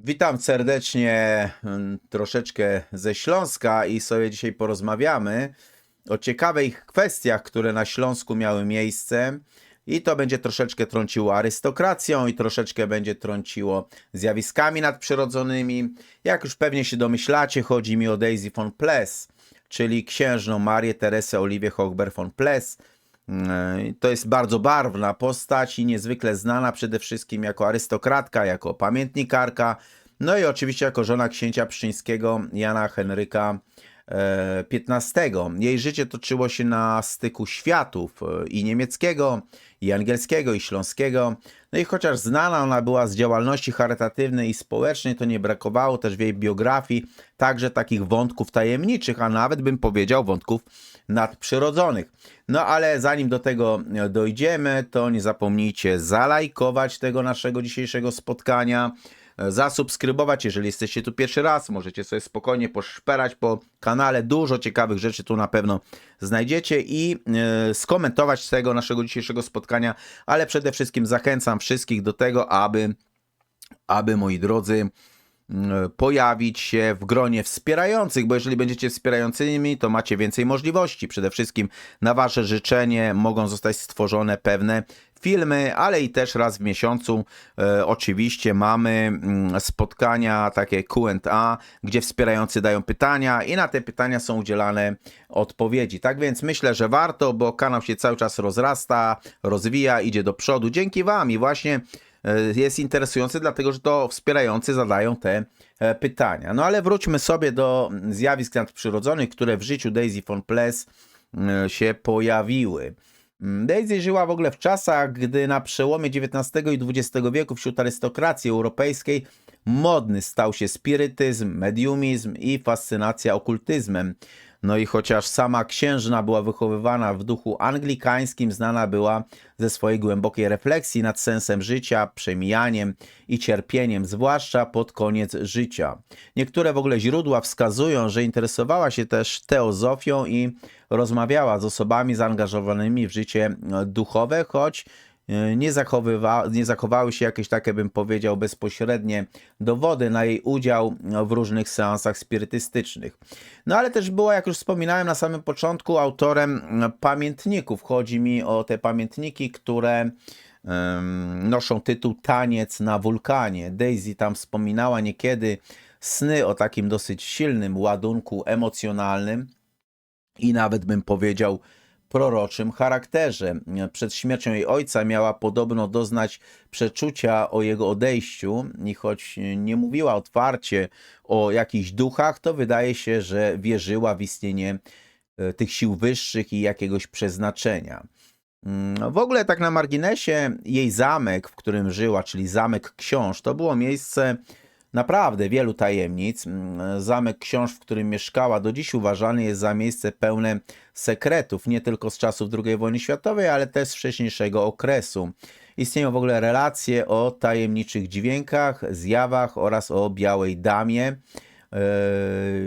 Witam serdecznie, troszeczkę ze Śląska i sobie dzisiaj porozmawiamy o ciekawych kwestiach, które na Śląsku miały miejsce. I to będzie troszeczkę trąciło arystokracją i troszeczkę będzie trąciło zjawiskami nadprzyrodzonymi. Jak już pewnie się domyślacie, chodzi mi o Daisy von Ples, czyli księżną Marię Teresę Oliwię Hochberg von Ples. To jest bardzo barwna postać i niezwykle znana przede wszystkim jako arystokratka, jako pamiętnikarka, no i oczywiście jako żona księcia pszczyńskiego Jana Henryka XV. Jej życie toczyło się na styku światów i niemieckiego, i angielskiego, i śląskiego. No i chociaż znana ona była z działalności charytatywnej i społecznej, to nie brakowało też w jej biografii także takich wątków tajemniczych, a nawet bym powiedział wątków nadprzyrodzonych. No ale zanim do tego dojdziemy, to nie zapomnijcie zalajkować tego naszego dzisiejszego spotkania, zasubskrybować, jeżeli jesteście tu pierwszy raz, możecie sobie spokojnie poszperać po kanale, dużo ciekawych rzeczy tu na pewno znajdziecie i skomentować tego naszego dzisiejszego spotkania, ale przede wszystkim zachęcam wszystkich do tego, aby moi drodzy, pojawić się w gronie wspierających, bo jeżeli będziecie wspierającymi, to macie więcej możliwości. Przede wszystkim na wasze życzenie mogą zostać stworzone pewne filmy, ale i też raz w miesiącu oczywiście mamy spotkania takie Q&A, gdzie wspierający dają pytania i na te pytania są udzielane odpowiedzi. Tak więc myślę, że warto, bo kanał się cały czas rozrasta, rozwija, idzie do przodu dzięki wam i właśnie jest interesujący, dlatego że to wspierający zadają te pytania. No ale wróćmy sobie do zjawisk nadprzyrodzonych, które w życiu Daisy von Ples się pojawiły. Daisy żyła w ogóle w czasach, gdy na przełomie XIX i XX wieku wśród arystokracji europejskiej modny stał się spirytyzm, mediumizm i fascynacja okultyzmem. No i chociaż sama księżna była wychowywana w duchu anglikańskim, znana była ze swojej głębokiej refleksji nad sensem życia, przemijaniem i cierpieniem, zwłaszcza pod koniec życia. Niektóre w ogóle źródła wskazują, że interesowała się też teozofią i rozmawiała z osobami zaangażowanymi w życie duchowe, choć nie zachowały się jakieś takie, bym powiedział, bezpośrednie dowody na jej udział w różnych seansach spirytystycznych. No ale też była, jak już wspominałem na samym początku, autorem pamiętników. Chodzi mi o te pamiętniki, które noszą tytuł Taniec na wulkanie. Daisy tam wspominała niekiedy sny o takim dosyć silnym ładunku emocjonalnym i nawet bym powiedział proroczym charakterze. Przed śmiercią jej ojca miała podobno doznać przeczucia o jego odejściu i choć nie mówiła otwarcie o jakichś duchach, to wydaje się, że wierzyła w istnienie tych sił wyższych i jakiegoś przeznaczenia. W ogóle tak na marginesie, jej zamek, w którym żyła, czyli Zamek Książ, to było miejsce naprawdę wielu tajemnic. Zamek Książ, w którym mieszkała, do dziś uważany jest za miejsce pełne sekretów, nie tylko z czasów II wojny światowej, ale też z wcześniejszego okresu. Istnieją w ogóle relacje o tajemniczych dźwiękach, zjawach oraz o białej damie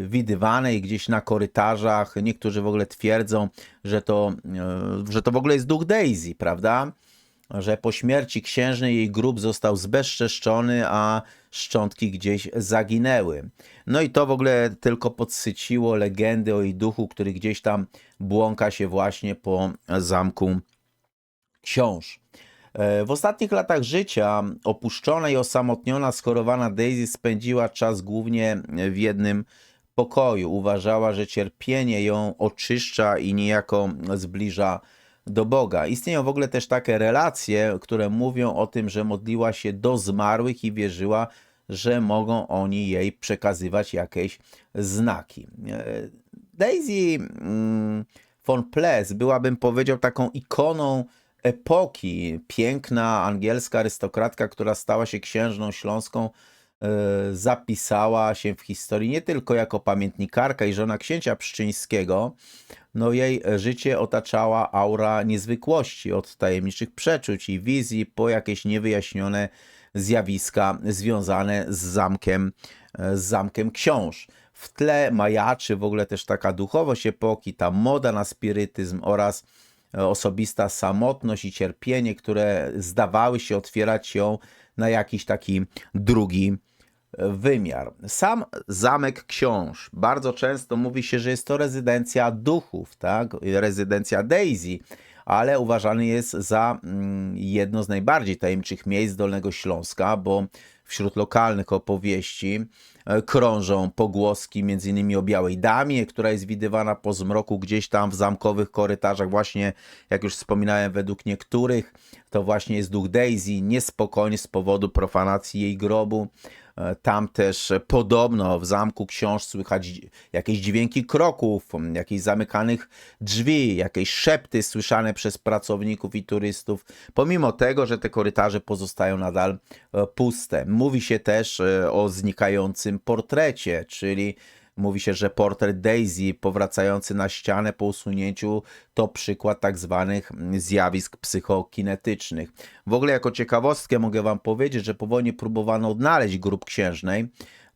widywanej gdzieś na korytarzach. Niektórzy w ogóle twierdzą, że to w ogóle jest duch Daisy, prawda? Że po śmierci księżnej jej grób został zbezczeszczony, a szczątki gdzieś zaginęły. No i to w ogóle tylko podsyciło legendy o jej duchu, który gdzieś tam błąka się właśnie po Zamku Książ. W ostatnich latach życia opuszczona i osamotniona, schorowana Daisy spędziła czas głównie w jednym pokoju. Uważała, że cierpienie ją oczyszcza i niejako zbliża do Boga. Istnieją w ogóle też takie relacje, które mówią o tym, że modliła się do zmarłych i wierzyła, że mogą oni jej przekazywać jakieś znaki. Daisy von Ples była, bym powiedział, taką ikoną epoki. Piękna angielska arystokratka, która stała się księżną śląską, zapisała się w historii nie tylko jako pamiętnikarka i żona księcia pszczyńskiego. No jej życie otaczała aura niezwykłości, od tajemniczych przeczuć i wizji po jakieś niewyjaśnione zjawiska związane z Zamkiem Książ. W tle majaczy w ogóle też taka duchowość epoki, ta moda na spirytyzm oraz osobista samotność i cierpienie, które zdawały się otwierać ją na jakiś taki drugi wymiar. Sam Zamek Książ, bardzo często mówi się, że jest to rezydencja duchów, tak? Rezydencja Daisy, ale uważany jest za jedno z najbardziej tajemniczych miejsc Dolnego Śląska, bo wśród lokalnych opowieści krążą pogłoski m.in. o Białej Damie, która jest widywana po zmroku gdzieś tam w zamkowych korytarzach. Właśnie, jak już wspominałem, według niektórych to właśnie jest duch Daisy, niespokojny z powodu profanacji jej grobu. Tam też podobno w Zamku Książ słychać jakieś dźwięki kroków, jakichś zamykanych drzwi, jakieś szepty słyszane przez pracowników i turystów, pomimo tego, że te korytarze pozostają nadal puste. Mówi się też o znikającym portrecie, czyli mówi się, że portret Daisy powracający na ścianę po usunięciu to przykład tak zwanych zjawisk psychokinetycznych. W ogóle jako ciekawostkę mogę wam powiedzieć, że po wojnie próbowano odnaleźć grób księżnej.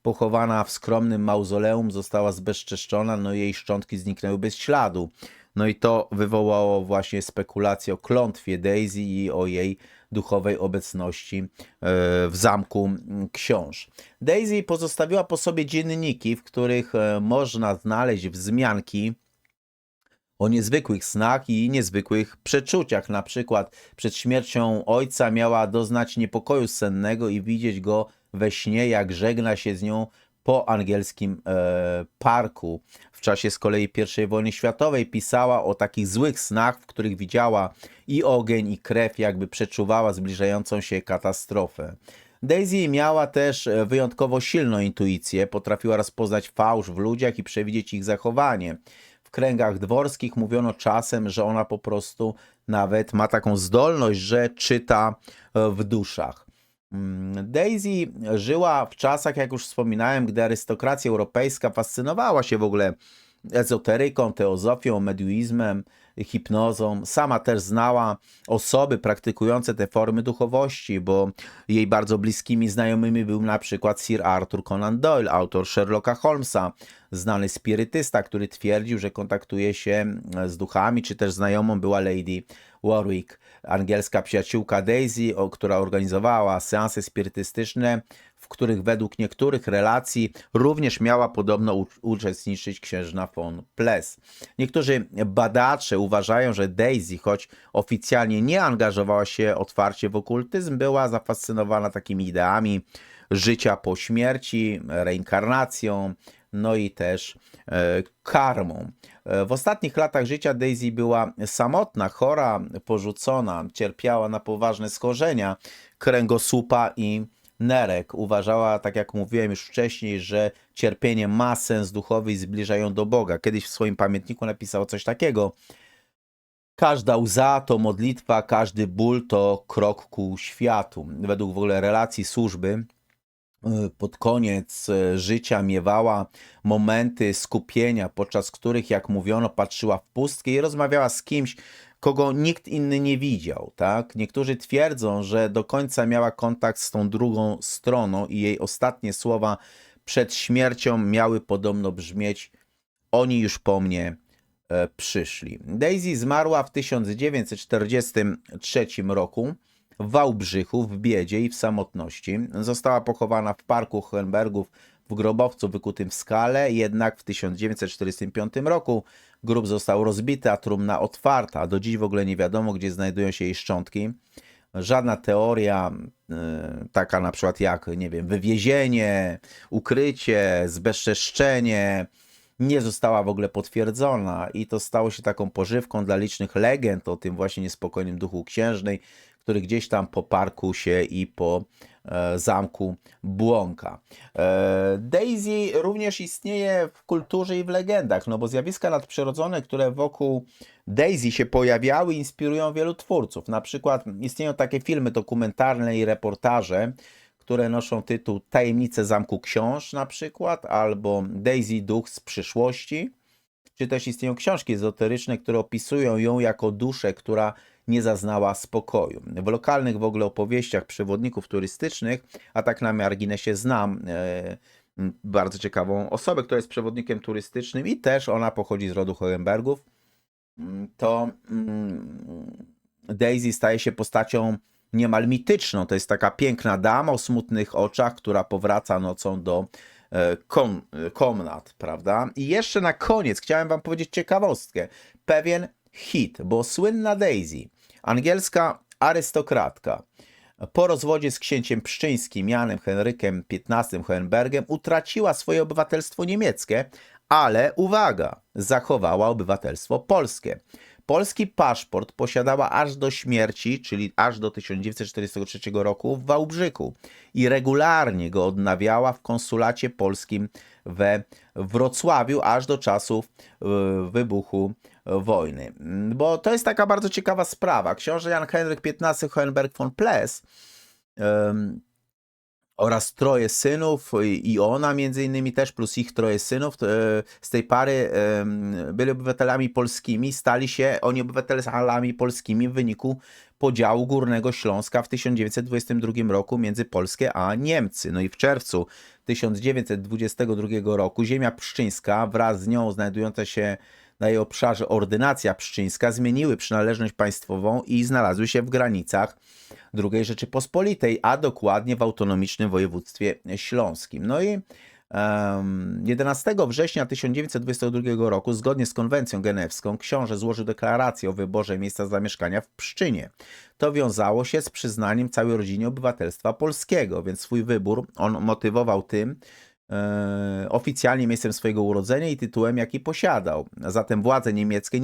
Pochowana w skromnym mauzoleum została zbezczeszczona, no i jej szczątki zniknęły bez śladu. No i to wywołało właśnie spekulacje o klątwie Daisy i o jej duchowej obecności w Zamku Książ. Daisy pozostawiła po sobie dzienniki, w których można znaleźć wzmianki o niezwykłych snach i niezwykłych przeczuciach. Na przykład przed śmiercią ojca miała doznać niepokoju sennego i widzieć go we śnie, jak żegna się z nią po angielskim parku. W czasie z kolei I wojny światowej pisała o takich złych snach, w których widziała i ogień, i krew, jakby przeczuwała zbliżającą się katastrofę. Daisy miała też wyjątkowo silną intuicję, potrafiła rozpoznać fałsz w ludziach i przewidzieć ich zachowanie. W kręgach dworskich mówiono czasem, że ona po prostu nawet ma taką zdolność, że czyta w duszach. Daisy żyła w czasach, jak już wspominałem, gdy arystokracja europejska fascynowała się w ogóle ezoteryką, teozofią, mediuizmem, hipnozą. Sama też znała osoby praktykujące te formy duchowości, bo jej bardzo bliskimi znajomymi był na przykład Sir Arthur Conan Doyle, autor Sherlocka Holmesa, znany spirytysta, który twierdził, że kontaktuje się z duchami, czy też znajomą była Lady Warwick, angielska przyjaciółka Daisy, która organizowała seanse spirytystyczne, w których według niektórych relacji również miała podobno uczestniczyć księżna von Pless. Niektórzy badacze uważają, że Daisy, choć oficjalnie nie angażowała się otwarcie w okultyzm, była zafascynowana takimi ideami życia po śmierci, reinkarnacją, no i też karmą. W ostatnich latach życia Daisy była samotna, chora, porzucona, cierpiała na poważne schorzenia kręgosłupa i nerek. Uważała, tak jak mówiłem już wcześniej, że cierpienie ma sens duchowy i zbliża ją do Boga. Kiedyś w swoim pamiętniku napisała coś takiego: każda łza to modlitwa, każdy ból to krok ku światu. Według w ogóle relacji służby pod koniec życia miewała momenty skupienia, podczas których, jak mówiono, patrzyła w pustkę i rozmawiała z kimś, kogo nikt inny nie widział. Tak? Niektórzy twierdzą, że do końca miała kontakt z tą drugą stroną i jej ostatnie słowa przed śmiercią miały podobno brzmieć: oni już po mnie przyszli. Daisy zmarła w 1943 roku w Wałbrzychu, w biedzie i w samotności. Została pochowana w parku Hohenbergów w grobowcu wykutym w skale, jednak w 1945 roku grób został rozbity, a trumna otwarta. Do dziś w ogóle nie wiadomo, gdzie znajdują się jej szczątki. Żadna teoria, taka na przykład jak, nie wiem, wywiezienie, ukrycie, zbezczeszczenie, nie została w ogóle potwierdzona i to stało się taką pożywką dla licznych legend o tym właśnie niespokojnym duchu księżnej, który gdzieś tam po parku się i po zamku błąka. Daisy również istnieje w kulturze i w legendach, no bo zjawiska nadprzyrodzone, które wokół Daisy się pojawiały, inspirują wielu twórców. Na przykład istnieją takie filmy dokumentalne i reportaże, które noszą tytuł Tajemnice Zamku Książ na przykład, albo Daisy Duch z przyszłości, czy też istnieją książki ezoteryczne, które opisują ją jako duszę, która nie zaznała spokoju. W lokalnych w ogóle opowieściach przewodników turystycznych, a tak na marginesie znam bardzo ciekawą osobę, która jest przewodnikiem turystycznym i też ona pochodzi z rodu Hohenbergów, to Daisy staje się postacią niemal mityczną. To jest taka piękna dama o smutnych oczach, która powraca nocą do komnat, prawda? I jeszcze na koniec chciałem wam powiedzieć ciekawostkę. Pewien hit, bo słynna Daisy, angielska arystokratka, po rozwodzie z księciem pszczyńskim Janem Henrykiem XV Hohenbergiem utraciła swoje obywatelstwo niemieckie, ale uwaga, zachowała obywatelstwo polskie. Polski paszport posiadała aż do śmierci, czyli aż do 1943 roku w Wałbrzychu i regularnie go odnawiała w konsulacie polskim we Wrocławiu aż do czasów wybuchu wojny. Bo to jest taka bardzo ciekawa sprawa. Książę Jan Henryk XV Hohenberg von Pless oraz troje synów i ona między innymi też, plus ich troje synów z tej pary byli obywatelami polskimi, stali się oni obywatelami polskimi w wyniku podziału Górnego Śląska w 1922 roku między Polskę a Niemcy. No i w czerwcu 1922 roku ziemia pszczyńska wraz z nią znajdująca się na jej obszarze ordynacja pszczyńska zmieniły przynależność państwową i znalazły się w granicach II Rzeczypospolitej, a dokładnie w autonomicznym województwie śląskim. No i 11 września 1922 roku, zgodnie z konwencją genewską, książę złożył deklarację o wyborze miejsca zamieszkania w Pszczynie. To wiązało się z przyznaniem całej rodzinie obywatelstwa polskiego, więc swój wybór on motywował tym, oficjalnie miejscem swojego urodzenia i tytułem, jaki posiadał. Zatem władze niemieckie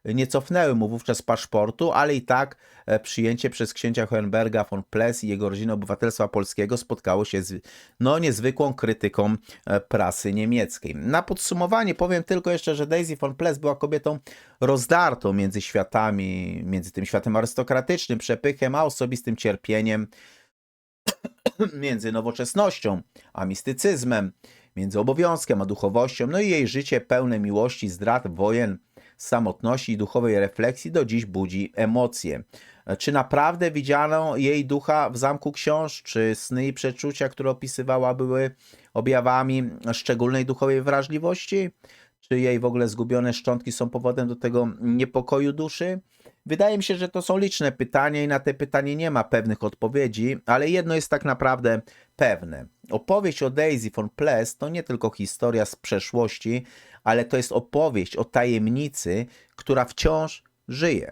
nie cofnęły mu wówczas paszportu, ale i tak przyjęcie przez księcia Hohenberga von Pless i jego rodzinę obywatelstwa polskiego spotkało się z niezwykłą krytyką prasy niemieckiej. Na podsumowanie powiem tylko jeszcze, że Daisy von Pless była kobietą rozdartą między światami, między tym światem arystokratycznym, przepychem, a osobistym cierpieniem, między nowoczesnością a mistycyzmem, między obowiązkiem a duchowością, no i jej życie pełne miłości, zdrad, wojen, samotności i duchowej refleksji do dziś budzi emocje. Czy naprawdę widziano jej ducha w Zamku Książ? Czy sny i przeczucia, które opisywała, były objawami szczególnej duchowej wrażliwości? Czy jej w ogóle zgubione szczątki są powodem do tego niepokoju duszy? Wydaje mi się, że to są liczne pytania i na te pytanie nie ma pewnych odpowiedzi, ale jedno jest tak naprawdę pewne. Opowieść o Daisy von Pless to nie tylko historia z przeszłości, ale to jest opowieść o tajemnicy, która wciąż żyje.